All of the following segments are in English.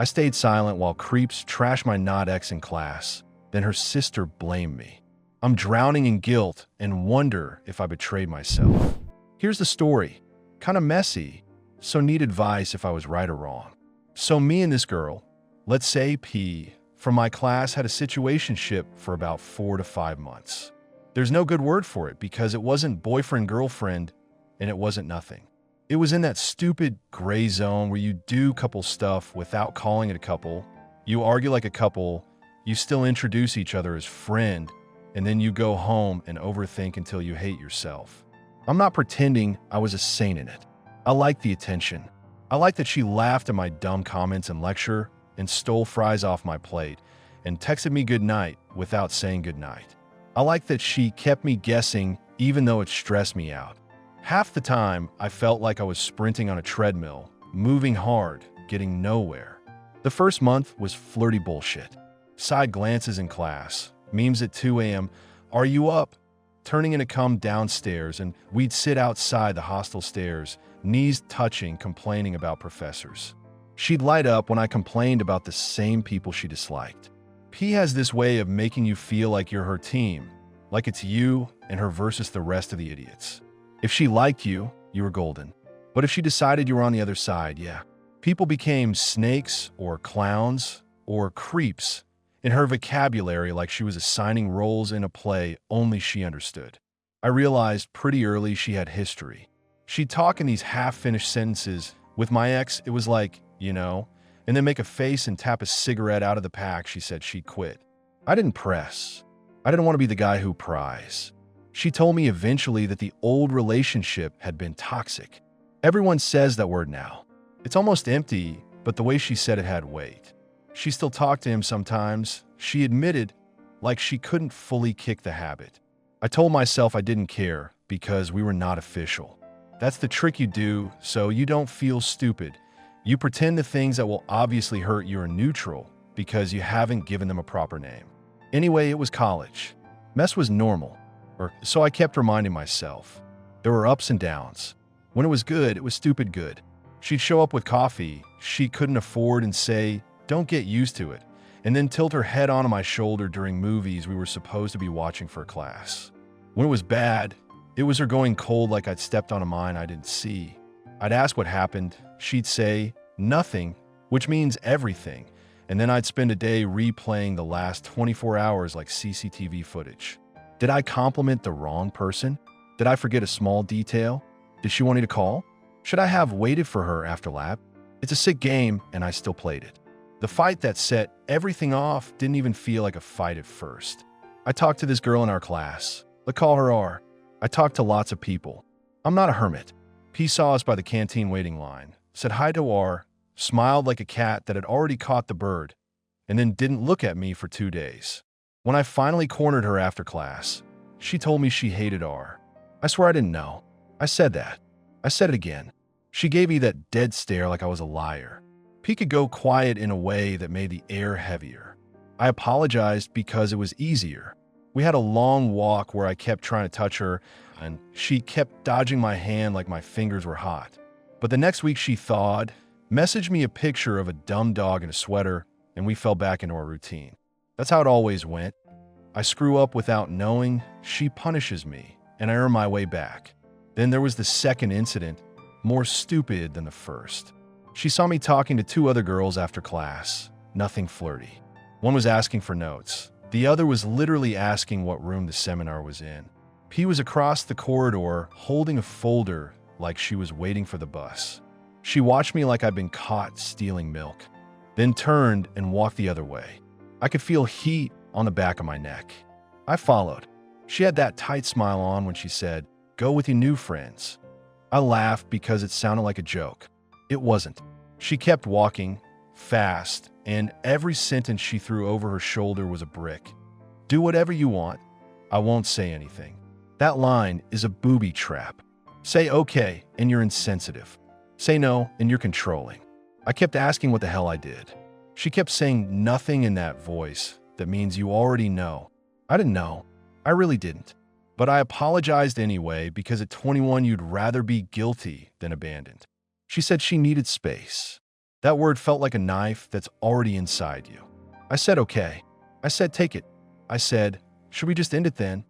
I stayed silent while creeps trashed my not ex in class. Then her sister blamed me. I'm drowning in guilt and wonder if I betrayed myself. Here's the story. Kind of messy, so need advice if I was right or wrong. So me and this girl, let's say P, from my class had a situationship for about 4 to 5 months. There's no good word for it because it wasn't boyfriend-girlfriend and it wasn't nothing. It was in that stupid gray zone where you do couple stuff without calling it a couple, you argue like a couple, you still introduce each other as friend, and then you go home and overthink until you hate yourself. I'm not pretending I was a saint in it. I liked the attention. I liked that she laughed at my dumb comments in lecture and stole fries off my plate and texted me good night without saying good night. I liked that she kept me guessing even though it stressed me out. Half the time, I felt like I was sprinting on a treadmill, moving hard, getting nowhere. The first month was flirty bullshit. Side glances in class, memes at 2 a.m., "Are you up?" turning into come downstairs, and we'd sit outside the hostel stairs, knees touching, complaining about professors. She'd light up when I complained about the same people she disliked. P has this way of making you feel like you're her team, like it's you and her versus the rest of the idiots. If she liked you, you were golden. But if she decided you were on the other side, yeah. People became snakes or clowns or creeps in her vocabulary, like she was assigning roles in a play only she understood. I realized pretty early she had history. She'd talk in these half-finished sentences. With my ex, it was like, you know, and then make a face and tap a cigarette out of the pack. She said she'd quit. I didn't press. I didn't want to be the guy who pries. She told me eventually that the old relationship had been toxic. Everyone says that word now. It's almost empty, but the way she said it had weight. She still talked to him sometimes. She admitted, like she couldn't fully kick the habit. I told myself I didn't care because we were not official. That's the trick you do so you don't feel stupid. You pretend the things that will obviously hurt you are neutral because you haven't given them a proper name. Anyway, it was college. Mess was normal. So I kept reminding myself. There were ups and downs. When it was good, it was stupid good. She'd show up with coffee she couldn't afford and say, "Don't get used to it," and then tilt her head onto my shoulder during movies we were supposed to be watching for class. When it was bad, it was her going cold like I'd stepped on a mine I didn't see. I'd ask what happened. She'd say, "Nothing," which means everything, and then I'd spend a day replaying the last 24 hours like CCTV footage. Did I compliment the wrong person? Did I forget a small detail? Did she want me to call? Should I have waited for her after lab? It's a sick game, and I still played it. The fight that set everything off didn't even feel like a fight at first. I talked to this girl in our class. Let's call her R. I talked to lots of people. I'm not a hermit. P saw us by the canteen waiting line, said hi to R, smiled like a cat that had already caught the bird, and then didn't look at me for 2 days. When I finally cornered her after class, she told me she hated R. I swear I didn't know. I said that. I said it again. She gave me that dead stare like I was a liar. P could go quiet in a way that made the air heavier. I apologized because it was easier. We had a long walk where I kept trying to touch her, and she kept dodging my hand like my fingers were hot. But the next week she thawed, messaged me a picture of a dumb dog in a sweater, and we fell back into our routine. That's how it always went. I screw up without knowing, she punishes me, and I earn my way back. Then there was the second incident, more stupid than the first. She saw me talking to 2 other girls after class, nothing flirty. One was asking for notes. The other was literally asking what room the seminar was in. P was across the corridor holding a folder like she was waiting for the bus. She watched me like I'd been caught stealing milk, then turned and walked the other way. I could feel heat on the back of my neck. I followed. She had that tight smile on when she said, "Go with your new friends." I laughed because it sounded like a joke. It wasn't. She kept walking, fast, and every sentence she threw over her shoulder was a brick. "Do whatever you want. I won't say anything." That line is a booby trap. Say okay, and you're insensitive. Say no, and you're controlling. I kept asking what the hell I did. She kept saying nothing in that voice. That means you already know. I didn't know. I really didn't. But I apologized anyway because at 21 you'd rather be guilty than abandoned. She said she needed space. That word felt like a knife that's already inside you. I said, okay. I said, take it. I said, should we just end it then?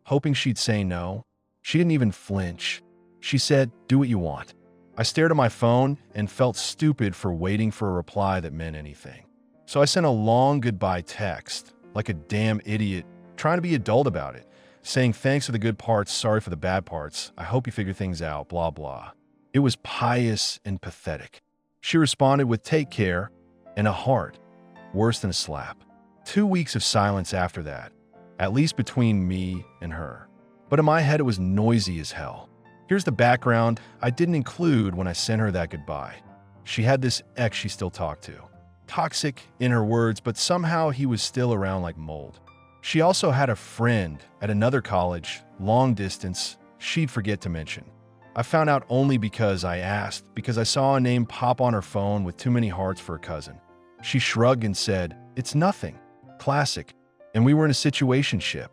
Hoping she'd say no. She didn't even flinch. She said, do what you want. I stared at my phone and felt stupid for waiting for a reply that meant anything. So I sent a long goodbye text, like a damn idiot, trying to be adult about it, saying thanks for the good parts, sorry for the bad parts, I hope you figure things out, blah blah. It was pious and pathetic. She responded with take care and a heart, worse than a slap. 2 weeks of silence after that, at least between me and her. But in my head it was noisy as hell. Here's the background I didn't include when I sent her that goodbye. She had this ex she still talked to. Toxic in her words, but somehow he was still around like mold. She also had a friend at another college, long distance, she'd forget to mention. I found out only because I asked, because I saw a name pop on her phone with too many hearts for a cousin. She shrugged and said, it's nothing. Classic. And we were in a situationship,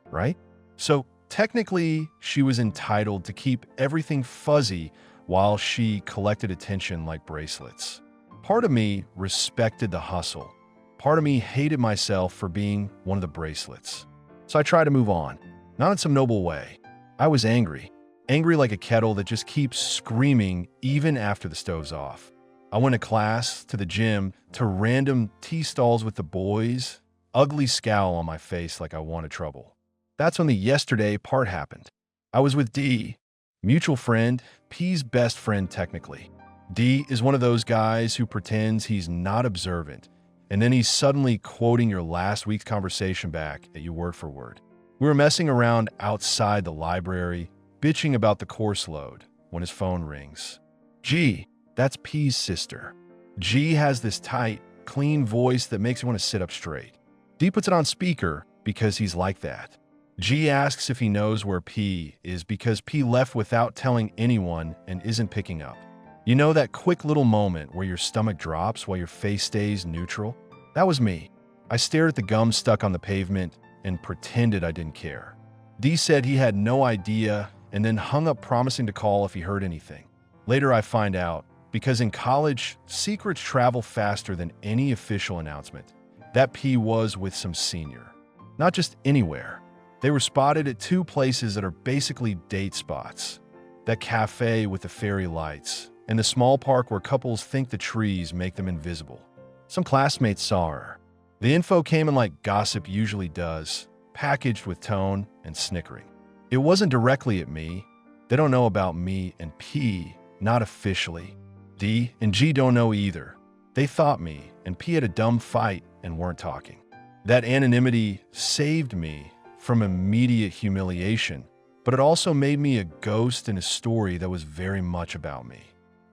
right? So technically, she was entitled to keep everything fuzzy while she collected attention like bracelets. Part of me respected the hustle. Part of me hated myself for being one of the bracelets. So I tried to move on, not in some noble way. I was angry. Angry like a kettle that just keeps screaming even after the stove's off. I went to class, to the gym, to random tea stalls with the boys, ugly scowl on my face like I wanted trouble. That's when the yesterday part happened. I was with D, mutual friend, P's best friend technically. D is one of those guys who pretends he's not observant, and then he's suddenly quoting your last week's conversation back at you word for word. We were messing around outside the library, bitching about the course load, when his phone rings. G, that's P's sister. G has this tight, clean voice that makes you want to sit up straight. D puts it on speaker because he's like that. G asks if he knows where P is because P left without telling anyone and isn't picking up. You know that quick little moment where your stomach drops while your face stays neutral? That was me. I stared at the gum stuck on the pavement and pretended I didn't care. D said he had no idea and then hung up promising to call if he heard anything. Later I find out, because in college, secrets travel faster than any official announcement, that P was with some senior. Not just anywhere. They were spotted at 2 places that are basically date spots. That cafe with the fairy lights, and the small park where couples think the trees make them invisible. Some classmates saw her. The info came in like gossip usually does, packaged with tone and snickering. It wasn't directly at me. They don't know about me and P, not officially. D and G don't know either. They thought me and P had a dumb fight and weren't talking. That anonymity saved me from immediate humiliation, but it also made me a ghost in a story that was very much about me.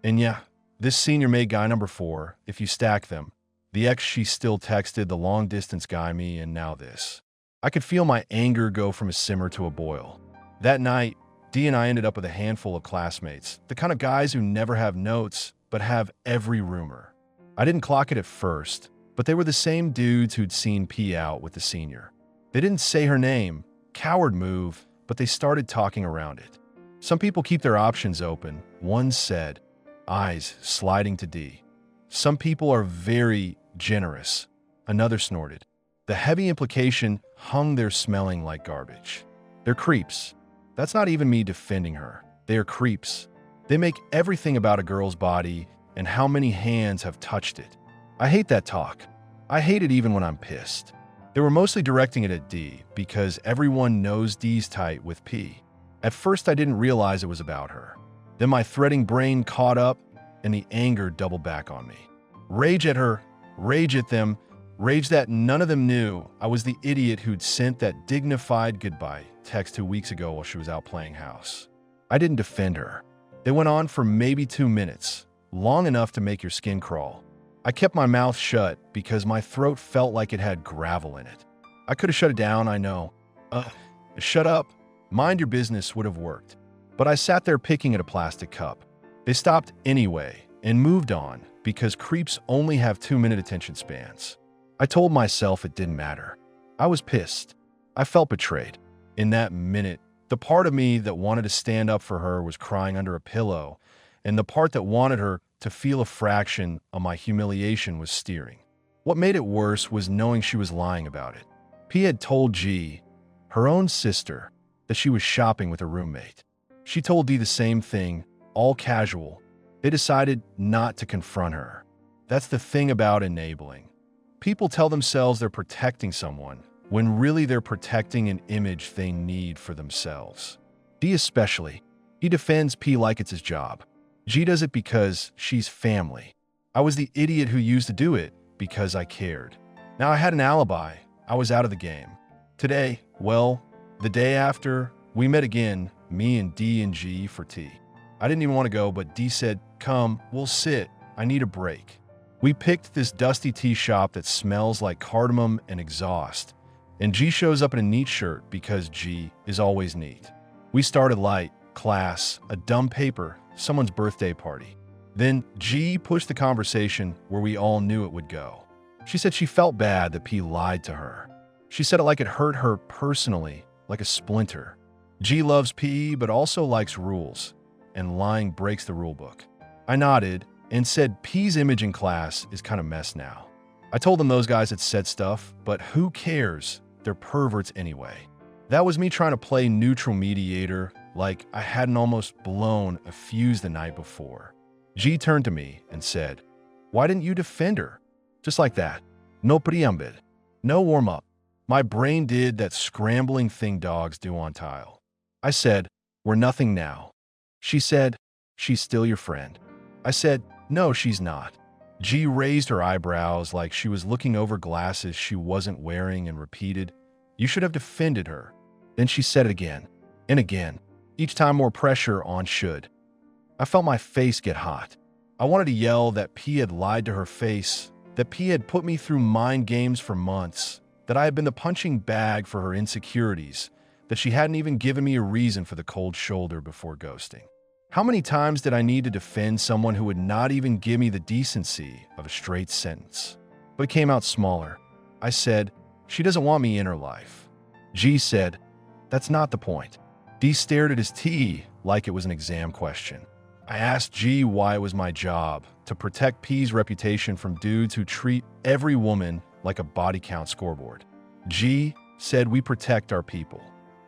And yeah, this senior made guy number 4, if you stack them, the ex she still texted, the long-distance guy me, and now this. I could feel my anger go from a simmer to a boil. That night, D and I ended up with a handful of classmates, the kind of guys who never have notes, but have every rumor. I didn't clock it at first, but they were the same dudes who'd seen P out with the senior. They didn't say her name, coward move, but they started talking around it. Some people keep their options open. One said, eyes sliding to D. Some people are very generous. Another snorted. The heavy implication hung there smelling like garbage. They're creeps. That's not even me defending her. They are creeps. They make everything about a girl's body and how many hands have touched it. I hate that talk. I hate it even when I'm pissed. They were mostly directing it at D because everyone knows D's tight with P. At first I didn't realize it was about her. Then my threading brain caught up and the anger doubled back on me. Rage at her, rage at them, rage that none of them knew I was the idiot who'd sent that dignified goodbye text 2 weeks ago while she was out playing house. I didn't defend her. They went on for maybe 2 minutes, long enough to make your skin crawl. I kept my mouth shut because my throat felt like it had gravel in it. I could have shut it down, I know. Shut up. Mind your business would have worked. But I sat there picking at a plastic cup. They stopped anyway and moved on because creeps only have 2-minute attention spans. I told myself it didn't matter. I was pissed. I felt betrayed. In that minute, the part of me that wanted to stand up for her was crying under a pillow, and the part that wanted her to feel a fraction of my humiliation was steering. What made it worse was knowing she was lying about it. P had told G, her own sister, that she was shopping with a roommate. She told D the same thing, all casual. They decided not to confront her. That's the thing about enabling. People tell themselves they're protecting someone, when really they're protecting an image they need for themselves. D especially. He defends P like it's his job. G does it because she's family. I was the idiot who used to do it because I cared. Now I had an alibi. I was out of the game. Today, well, the day after, we met again, me and D and G for tea. I didn't even want to go, but D said, "Come, we'll sit. I need a break." We picked this dusty tea shop that smells like cardamom and exhaust, and G shows up in a neat shirt because G is always neat. We started light, class, a dumb paper, someone's birthday party. Then G pushed the conversation where we all knew it would go. She said she felt bad that P lied to her. She said it like it hurt her personally, like a splinter. G loves P but also likes rules, and lying breaks the rule book. I nodded and said P's image in class is kind of messed now. I told them those guys had said stuff, but who cares? They're perverts anyway. That was me trying to play neutral mediator, like I hadn't almost blown a fuse the night before. G turned to me and said, "Why didn't you defend her?" Just like that. No preamble. No warm-up. My brain did that scrambling thing dogs do on tile. I said, "We're nothing now." She said, "She's still your friend." I said, "No, she's not." G raised her eyebrows like she was looking over glasses she wasn't wearing and repeated, "You should have defended her." Then she said it again and again, each time more pressure on should. I felt my face get hot. I wanted to yell that P had lied to her face, that P had put me through mind games for months, that I had been the punching bag for her insecurities, that she hadn't even given me a reason for the cold shoulder before ghosting. How many times did I need to defend someone who would not even give me the decency of a straight sentence? But it came out smaller. I said, "She doesn't want me in her life." G said, "That's not the point." D stared at his tea like it was an exam question. I asked G why it was my job to protect P's reputation from dudes who treat every woman like a body count scoreboard. G said we protect our people.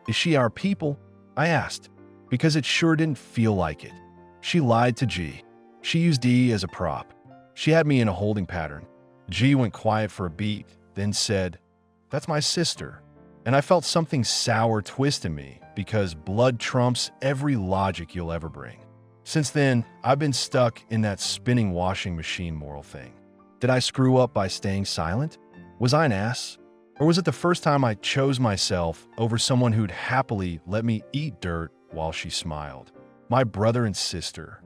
Is she our people? I asked, because it sure didn't feel like it. She lied to G. She used D as a prop. She had me in a holding pattern. G went quiet for a beat, then said, "That's my sister." And I felt something sour twist in me because blood trumps every logic you'll ever bring. Since then, I've been stuck in that spinning washing machine moral thing. Did I screw up by staying silent? Was I an ass? Or was it the first time I chose myself over someone who'd happily let me eat dirt while she smiled? My brother and sister,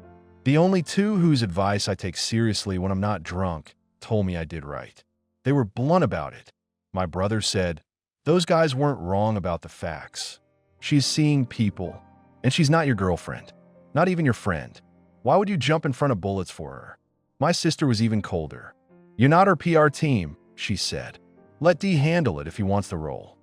the only two whose advice I take seriously when I'm not drunk, told me I did right. They were blunt about it. My brother said, "Those guys weren't wrong about the facts. She's seeing people, and she's not your girlfriend. Not even your friend. Why would you jump in front of bullets for her?" My sister was even colder. "You're not her PR team," she said. "Let D handle it if he wants the role."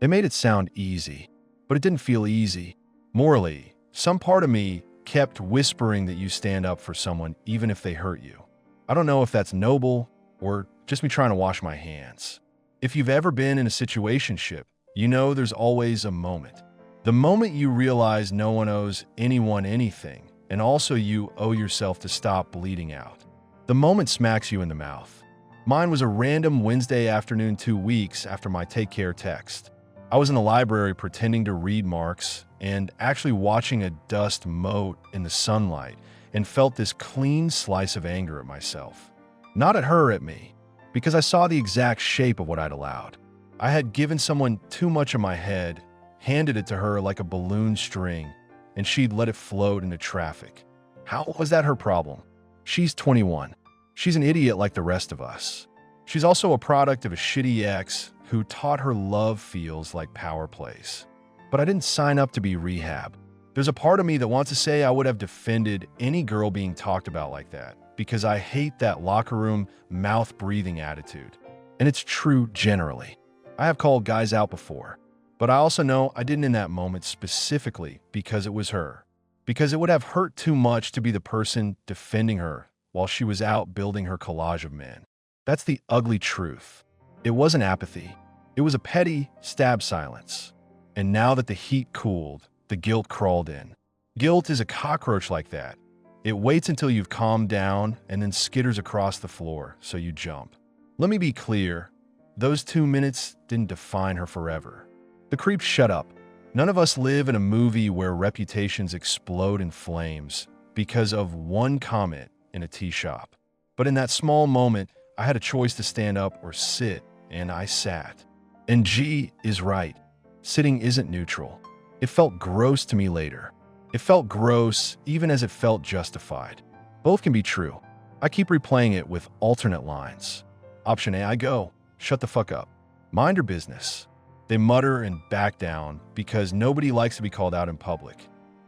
It made it sound easy, but it didn't feel easy. Morally, some part of me kept whispering that you stand up for someone even if they hurt you. I don't know if that's noble or just me trying to wash my hands. If you've ever been in a situationship, you know there's always a moment. The moment you realize no one owes anyone anything, and also you owe yourself to stop bleeding out. The moment smacks you in the mouth. Mine was a random Wednesday afternoon 2 weeks after my take care text. I was in the library pretending to read Marx and actually watching a dust mote in the sunlight and felt this clean slice of anger at myself. Not at her, at me, because I saw the exact shape of what I'd allowed. I had given someone too much of my head, handed it to her like a balloon string, and she'd let it float into traffic. How was that her problem? She's 21. She's an idiot like the rest of us. She's also a product of a shitty ex who taught her love feels like power plays. But I didn't sign up to be rehab. There's a part of me that wants to say I would have defended any girl being talked about like that, because I hate that locker room, mouth-breathing attitude. And it's true generally. I have called guys out before, but I also know I didn't in that moment specifically because it was her. Because it would have hurt too much to be the person defending her while she was out building her collage of men. That's the ugly truth. It wasn't apathy. It was a petty, stabbed silence. And now that the heat cooled, the guilt crawled in. Guilt is a cockroach like that. It waits until you've calmed down and then skitters across the floor, so you jump. Let me be clear. Those 2 minutes didn't define her forever. The creep shut up. None of us live in a movie where reputations explode in flames because of one comment in a tea shop. But in that small moment, I had a choice to stand up or sit, and I sat. And G is right. Sitting isn't neutral. It felt gross to me later. It felt gross even as it felt justified. Both can be true. I keep replaying it with alternate lines. Option A, I go, shut the fuck up. Mind your business. They mutter and back down because nobody likes to be called out in public.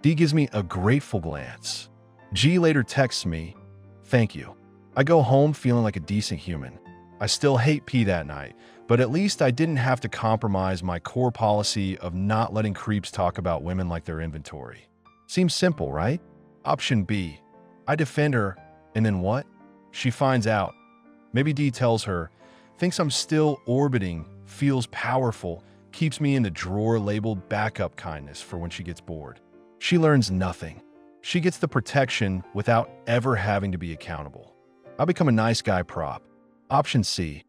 D gives me a grateful glance. G later texts me, thank you. I go home feeling like a decent human. I still hate P that night, but at least I didn't have to compromise my core policy of not letting creeps talk about women like their inventory. Seems simple, right? Option B. I defend her, and then what? She finds out. Maybe D tells her, thinks I'm still orbiting, feels powerful, keeps me in the drawer labeled backup kindness for when she gets bored. She learns nothing. She gets the protection without ever having to be accountable. I become a nice guy prop. Option C.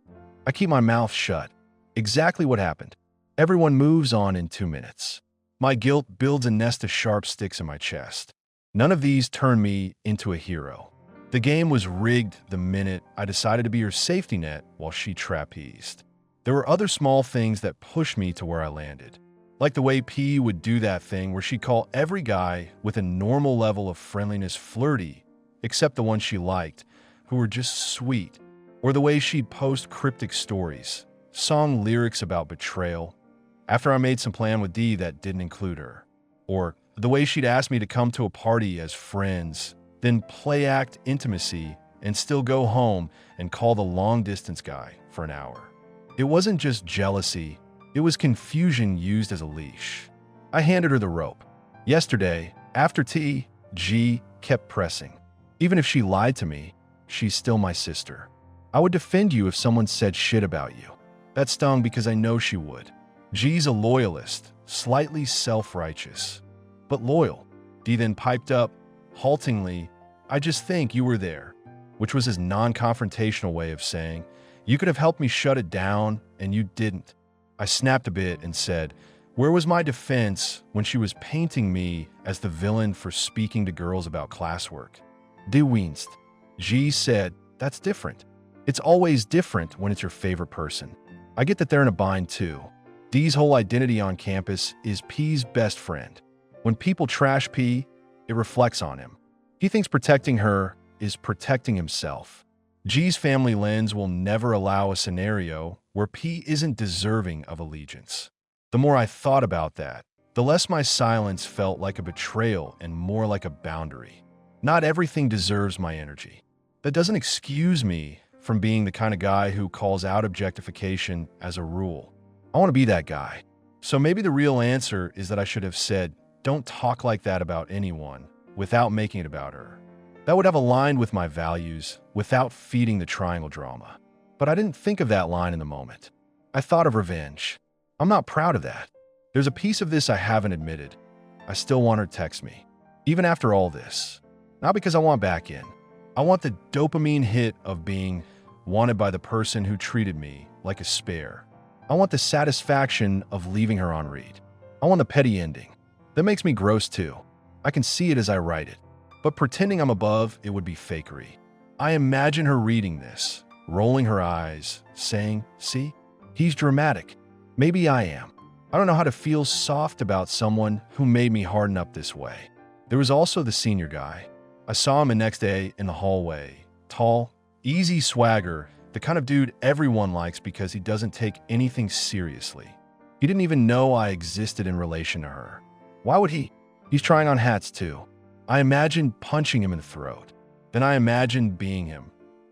I keep my mouth shut. Exactly what happened. Everyone moves on in 2 minutes. My guilt builds a nest of sharp sticks in my chest. None of these turn me into a hero. The game was rigged the minute I decided to be her safety net while she trapezed. There were other small things that pushed me to where I landed. Like the way P would do that thing where she'd call every guy with a normal level of friendliness flirty, except the ones she liked, who were just sweet. Or the way she'd post cryptic stories, song lyrics about betrayal, after I made some plan with D that didn't include her. Or the way she'd ask me to come to a party as friends, then play act intimacy and still go home and call the long-distance guy for an hour. It wasn't just jealousy, it was confusion used as a leash. I handed her the rope. Yesterday, after tea, G kept pressing. Even if she lied to me, she's still my sister. I would defend you if someone said shit about you. That stung because I know she would. G's a loyalist, slightly self-righteous, but loyal. D then piped up, haltingly, I just think you were there, which was his non-confrontational way of saying, you could have helped me shut it down, and you didn't. I snapped a bit and said, where was my defense when she was painting me as the villain for speaking to girls about classwork? D winced. G said, that's different. It's always different when it's your favorite person. I get that they're in a bind too. D's whole identity on campus is P's best friend. When people trash P, it reflects on him. He thinks protecting her is protecting himself. G's family lens will never allow a scenario where P isn't deserving of allegiance. The more I thought about that, the less my silence felt like a betrayal and more like a boundary. Not everything deserves my energy. That doesn't excuse me from being the kind of guy who calls out objectification as a rule. I want to be that guy. So maybe the real answer is that I should have said, don't talk like that about anyone without making it about her. That would have aligned with my values without feeding the triangle drama. But I didn't think of that line in the moment. I thought of revenge. I'm not proud of that. There's a piece of this I haven't admitted. I still want her to text me, even after all this. Not because I want back in. I want the dopamine hit of being wanted by the person who treated me like a spare. I want the satisfaction of leaving her on read. I want the petty ending. That makes me gross too. I can see it as I write it. But pretending I'm above it would be fakery. I imagine her reading this, rolling her eyes, saying, see, he's dramatic. Maybe I am. I don't know how to feel soft about someone who made me harden up this way. There was also the senior guy. I saw him the next day in the hallway. Tall, easy swagger, the kind of dude everyone likes because he doesn't take anything seriously. He didn't even know I existed in relation to her. Why would he? He's trying on hats too. I imagined punching him in the throat. Then I imagined being him,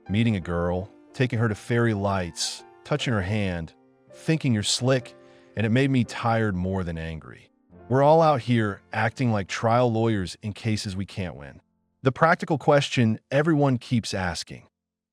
meeting a girl, taking her to fairy lights, touching her hand, thinking you're slick, and it made me tired more than angry. We're all out here acting like trial lawyers in cases we can't win. The practical question everyone keeps asking: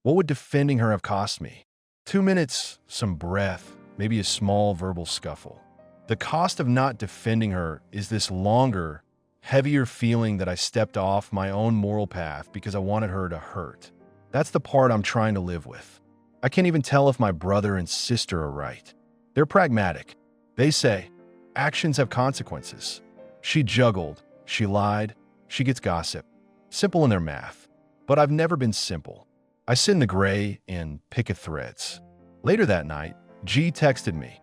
what would defending her have cost me? 2 minutes, some breath, maybe a small verbal scuffle. The cost of not defending her is this longer, heavier feeling that I stepped off my own moral path because I wanted her to hurt. That's the part I'm trying to live with. I can't even tell if my brother and sister are right. They're pragmatic. They say, actions have consequences. She juggled, she lied, she gets gossip. Simple in their math. But I've never been simple. I sit in the gray and pick at threads. Later that night, G texted me,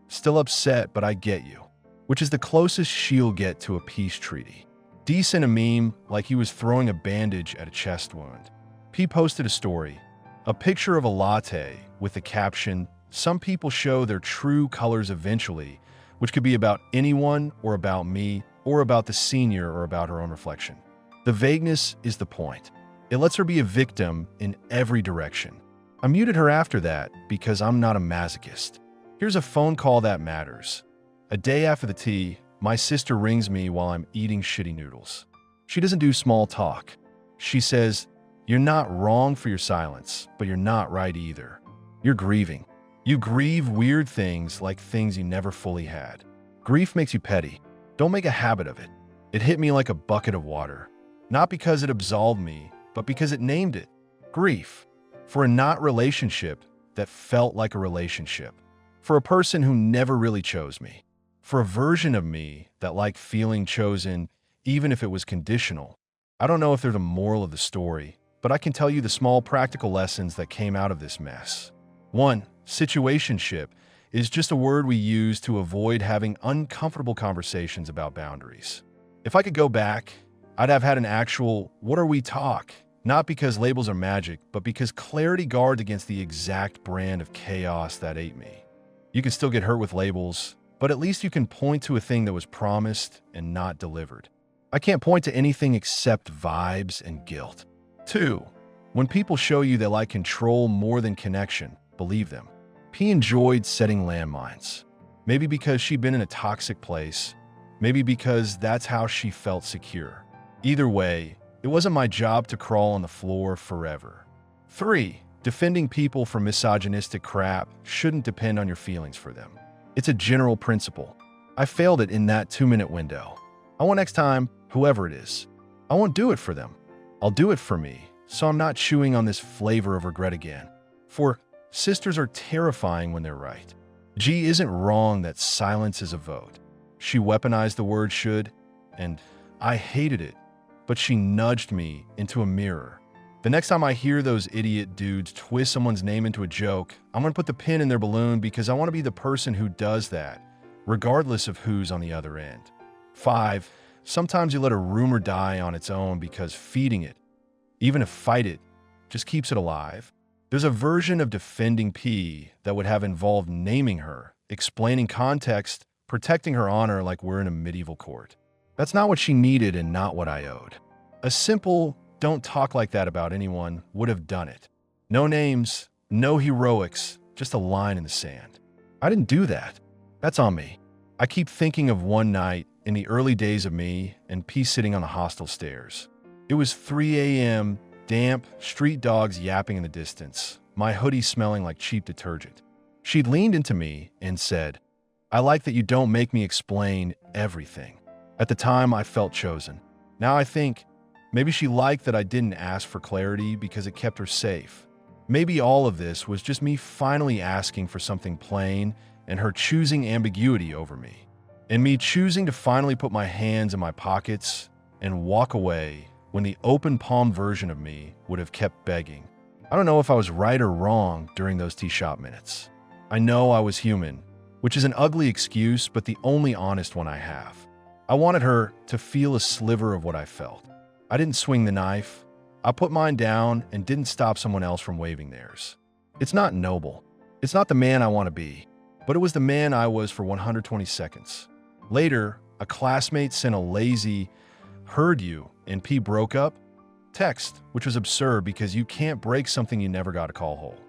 "Still upset, but I get you," which is the closest she'll get to a peace treaty. D sent a meme like he was throwing a bandage at a chest wound. P posted a story, a picture of a latte with the caption, "Some people show their true colors eventually," which could be about anyone or about me or about the senior or about her own reflection. The vagueness is the point. It lets her be a victim in every direction. I muted her after that because I'm not a masochist. Here's a phone call that matters. A day after the tea, my sister rings me while I'm eating shitty noodles. She doesn't do small talk. She says, "You're not wrong for your silence, but you're not right either. You're grieving. You grieve weird things like things you never fully had. Grief makes you petty. Don't make a habit of it." It hit me like a bucket of water. Not because it absolved me, but because it named it. Grief. For a not relationship that felt like a relationship. For a person who never really chose me. For a version of me that liked feeling chosen, even if it was conditional. I don't know if they're the moral of the story, but I can tell you the small practical lessons that came out of this mess. 1. Situationship is just a word we use to avoid having uncomfortable conversations about boundaries. If I could go back, I'd have had an actual "what are we" talk, not because labels are magic, but because clarity guards against the exact brand of chaos that ate me. You can still get hurt with labels, but at least you can point to a thing that was promised and not delivered. I can't point to anything except vibes and guilt. 2. When people show you they like control more than connection, believe them. P enjoyed setting landmines. Maybe because she'd been in a toxic place, maybe because that's how she felt secure. Either way, it wasn't my job to crawl on the floor forever. 3. Defending people from misogynistic crap shouldn't depend on your feelings for them. It's a general principle. I failed it in that 2-minute window. I want next time, whoever it is. I won't do it for them. I'll do it for me, so I'm not chewing on this flavor of regret again. 4. Sisters are terrifying when they're right. G isn't wrong that silence is a vote. She weaponized the word should, and I hated it. But she nudged me into a mirror. The next time I hear those idiot dudes twist someone's name into a joke, I'm going to put the pin in their balloon because I want to be the person who does that, regardless of who's on the other end. 5. Sometimes you let a rumor die on its own because feeding it, even to fight it, just keeps it alive. There's a version of defending P that would have involved naming her, explaining context, protecting her honor like we're in a medieval court. That's not what she needed and not what I owed. A simple, "don't talk like that about anyone" would have done it. No names, no heroics, just a line in the sand. I didn't do that. That's on me. I keep thinking of one night in the early days of me and P sitting on the hostel stairs. It was 3 a.m., damp, street dogs yapping in the distance, my hoodie smelling like cheap detergent. She'd leaned into me and said, "I like that you don't make me explain everything." At the time, I felt chosen. Now I think, maybe she liked that I didn't ask for clarity because it kept her safe. Maybe all of this was just me finally asking for something plain and her choosing ambiguity over me. And me choosing to finally put my hands in my pockets and walk away when the open palm version of me would have kept begging. I don't know if I was right or wrong during those tea shop minutes. I know I was human, which is an ugly excuse, but the only honest one I have. I wanted her to feel a sliver of what I felt. I didn't swing the knife. I put mine down and didn't stop someone else from waving theirs. It's not noble. It's not the man I want to be, but it was the man I was for 120 seconds. Later, a classmate sent a lazy, "heard you," and P broke up text, which was absurd because you can't break something you never got a call whole.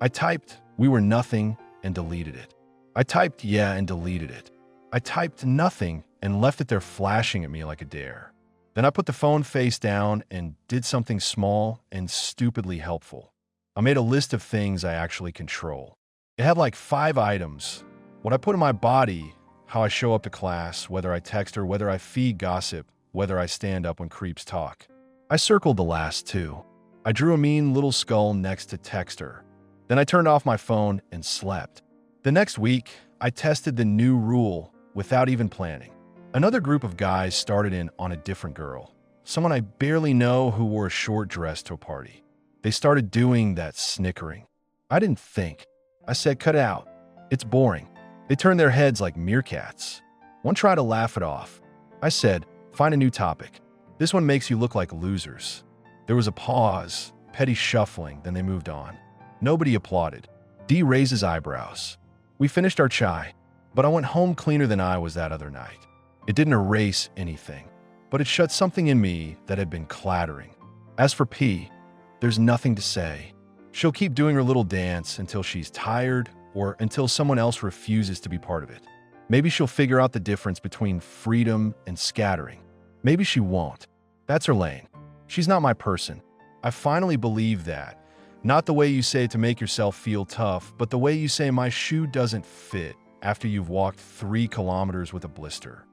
I typed, "We were nothing," and deleted it. I typed, "Yeah," and deleted it. I typed nothing and left it there flashing at me like a dare. Then I put the phone face down and did something small and stupidly helpful. I made a list of things I actually control. It had like 5 items. What I put in my body, how I show up to class, whether I text her, whether I feed gossip, whether I stand up when creeps talk. I circled the last 2. I drew a mean little skull next to text her. Then I turned off my phone and slept. The next week, I tested the new rule without even planning. Another group of guys started in on a different girl, someone I barely know who wore a short dress to a party. They started doing that snickering. I didn't think. I said, cut it out. It's boring. They turned their heads like meerkats. One tried to laugh it off. I said, find a new topic. This one makes you look like losers. There was a pause, petty shuffling, then they moved on. Nobody applauded. D raised his eyebrows. We finished our chai, but I went home cleaner than I was that other night. It didn't erase anything, but it shut something in me that had been clattering. As for P, there's nothing to say. She'll keep doing her little dance until she's tired or until someone else refuses to be part of it. Maybe she'll figure out the difference between freedom and scattering. Maybe she won't. That's her lane. She's not my person. I finally believe that. Not the way you say to make yourself feel tough, but the way you say my shoe doesn't fit after you've walked 3 kilometers with a blister.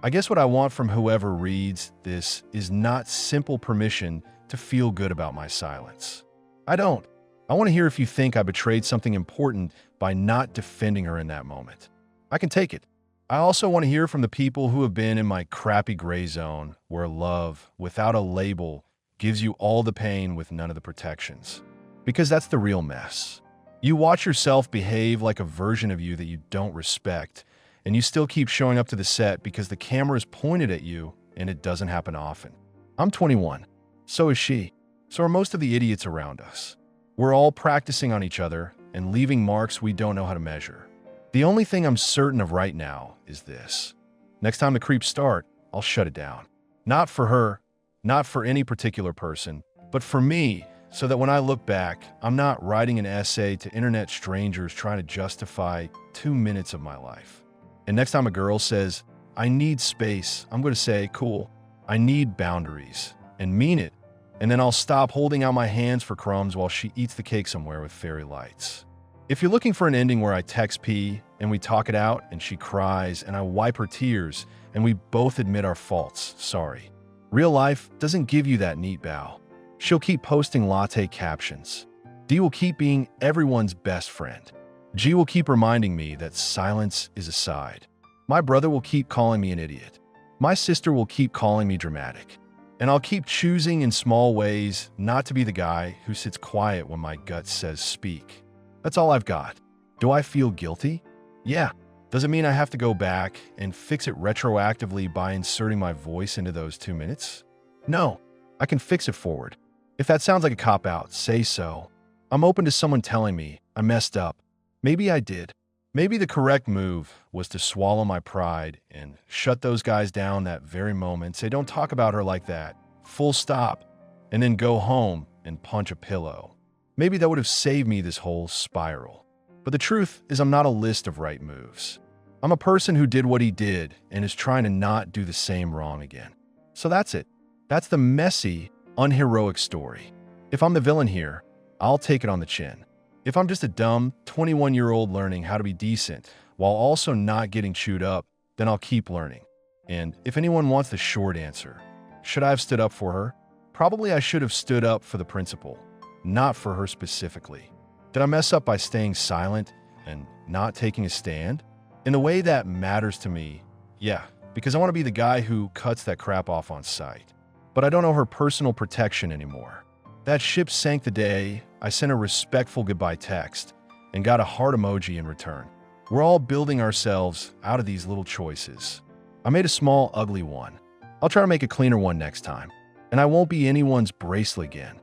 I guess what I want from whoever reads this is not simple permission to feel good about my silence. I don't. I want to hear if you think I betrayed something important by not defending her in that moment. I can take it. I also want to hear from the people who have been in my crappy gray zone where love, without a label, gives you all the pain with none of the protections. Because that's the real mess. You watch yourself behave like a version of you that you don't respect, and you still keep showing up to the set because the camera is pointed at you, and it doesn't happen often. I'm 21. So is she. So are most of the idiots around us. We're all practicing on each other and leaving marks we don't know how to measure. The only thing I'm certain of right now is this. Next time the creeps start, I'll shut it down. Not for her, not for any particular person, but for me, so that when I look back, I'm not writing an essay to internet strangers trying to justify 2 minutes of my life. And next time a girl says, I need space, I'm going to say, cool, I need boundaries, and mean it. And then I'll stop holding out my hands for crumbs while she eats the cake somewhere with fairy lights. If you're looking for an ending where I text P and we talk it out and she cries and I wipe her tears and we both admit our faults, sorry. Real life doesn't give you that neat bow. She'll keep posting latte captions. D will keep being everyone's best friend. G will keep reminding me that silence is a side. My brother will keep calling me an idiot. My sister will keep calling me dramatic. And I'll keep choosing in small ways not to be the guy who sits quiet when my gut says speak. That's all I've got. Do I feel guilty? Yeah. Does it mean I have to go back and fix it retroactively by inserting my voice into those 2 minutes? No. I can fix it forward. If that sounds like a cop-out, say so. I'm open to someone telling me I messed up. Maybe I did. Maybe the correct move was to swallow my pride and shut those guys down that very moment, say don't talk about her like that, full stop, and then go home and punch a pillow. Maybe that would have saved me this whole spiral. But the truth is I'm not a list of right moves. I'm a person who did what he did and is trying to not do the same wrong again. So that's it. That's the messy, unheroic story. If I'm the villain here, I'll take it on the chin. If I'm just a dumb 21-year-old learning how to be decent while also not getting chewed up, then I'll keep learning. And if anyone wants the short answer, should I have stood up for her? Probably I should have stood up for the principal, not for her specifically. Did I mess up by staying silent and not taking a stand? In the way that matters to me, yeah, because I want to be the guy who cuts that crap off on sight. But I don't know her personal protection anymore. That ship sank the day I sent a respectful goodbye text and got a heart emoji in return. We're all building ourselves out of these little choices. I made a small, ugly one. I'll try to make a cleaner one next time. And I won't be anyone's bracelet again.